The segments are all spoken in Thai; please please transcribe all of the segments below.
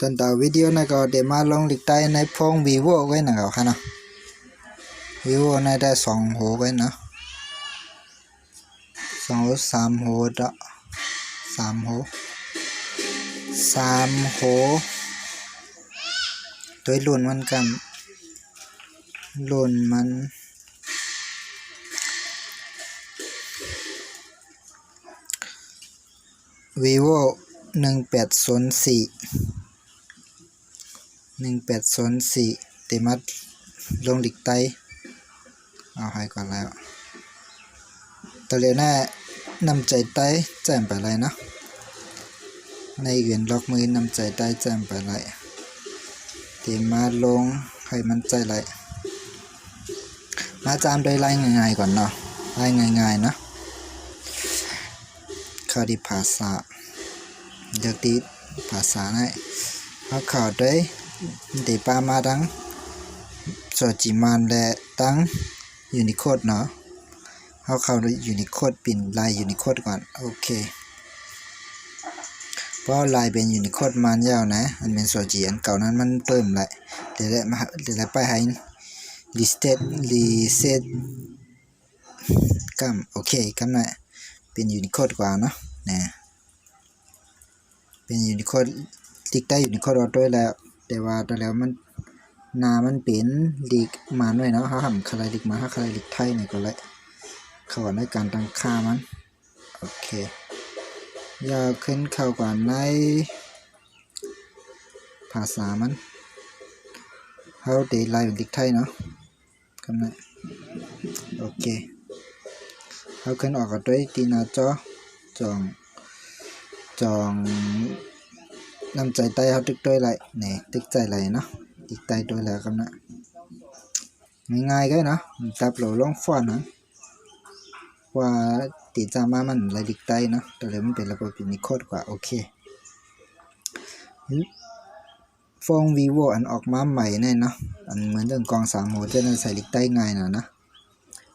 ตอนต่อวิดีโอนะก็เดี๋ยวมาลงลิกใต้ในพง vivo ไว้นะครับค่ะนะ vivo ในได้2หูไว้นะ2หู3หูดะ3หู3หูตัวรุ่นมันกันรุ่นมันvivo 1804เต็มัดลงลิกใต้เอาให้ก่อนแล้วตอนเรียนนำใจใต้แจ่มไปเลยนะในเวียนล็อกมือนำใจใต้แจ่มไปเลยเต็มาลงให้มันใจเลยมาจามโดยไล่ง่ายๆก่อนเนาะไล่ง่ายๆนะข้อดีภาษาเลือกดีภาษาไหนเขาข่าวด้วยเดปามาดังสอจิมันและตั้งยูนิโคดเนาะเขาเข้าด้วยยูนิโคดปิ่นลายยูนิโคดก่อนโอเคเพราะลายเป็นยูนิโคดมันยาวนะมันเป็นสอจีอันเก่านั้นมันเติมlạiเดี๋ยวไปให้รีเซ็ตกัมโอเคกัมนะเป็นยูนิโคดกว่าเนาะนะเป็นยูนิโคดลิกใต้ยูนิโคดเอาด้วยแล้วแต่ว่าตอนแล้วมันหน้ามันเป็นลิกมาหน่อยเนาะเขาทำคลายลิกมาเขาคลายลิกไทยนี่ก็เลยเข้าในการตั้งค่ามันโอเคยาวขึ้นเข้าก่อนในภาษามันเขาตีลายเป็นลิกไทยเนาะกำลังโอเคเขาขึ้นออกกับด้วยตีหน้าจอจองนำใจใต้เขาตึกด้วยไรเนี่ยตึกใจไรเนาะตึกใต้ด้วยแล้วกำลังง่ายๆก็เนาะตับโหลลงฟอนนะว่าตีจามามันไรลิกใต้เนาะแต่เลยมันเป็นระบบยูนิโคดกว่าโอเคฟง vivo อันออกมาใหม่เนี่ยเนาะอันเหมือนเรื่องกอง3หูจะใส่ลิกใต้ง่ายนะ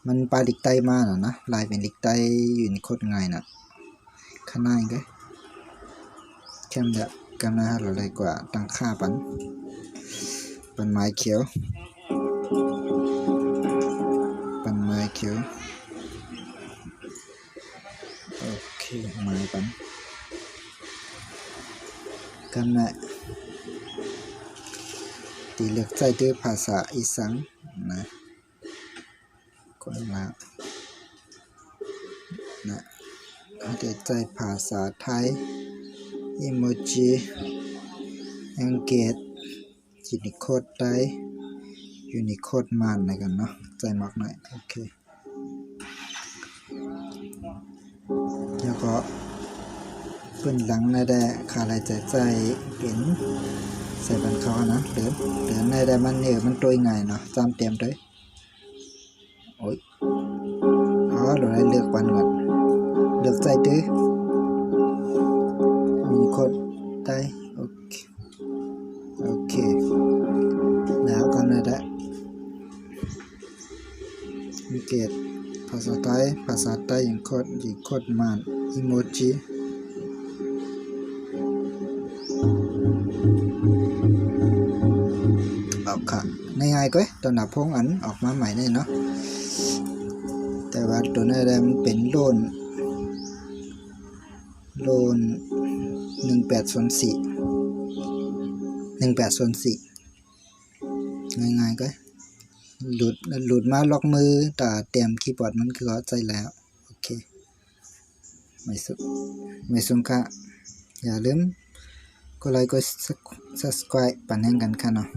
มันปลาลิกใต้มานะลายเป็นลิกใต้ยูนิโคดง่ายนะข้างหน้าอีกเลยแค่แบบกำลังหาอะไรกว่าตั้งค่าปันไม้เขียวโอเคไม้ปันกันนะตีเลือกใจด้วยภาษาอีสานนะคนละนะเอาใจภาษาไทยอีโมจิอังกฤษยูนิโคดได้ยูนิโคดมันนะกันเนาะใจมากหน่อยโอเคแล้วก็เป็นหลังในได้คาลายใจเป็นใส่บันเขานะเดือนในได้มันมันตัวง่ายเนาะจำเตรียมด้วยโอ้ยเราได้เลือกวันก่อนเลือกใจตื้อมีโคดได้โอเคแล้วกันได้มีเกตภาษาใต้อย่างโคดมันอีโมจิเอาค่ะง่ายๆก็ตอนหน้าพงอันออกมาใหม่นี่เนาะแต่ว่าตัวนี้มันเป็นโลน1804ง่ายๆก็หลุดมาล็อกมือแต่เตรียมคีย์บอร์ดมันก็ใจแล้วโอเคไม่สุงค่ะอย่าลืมกดไลค์กด subscribe ปั่นแห่งกันค่ะเนาะ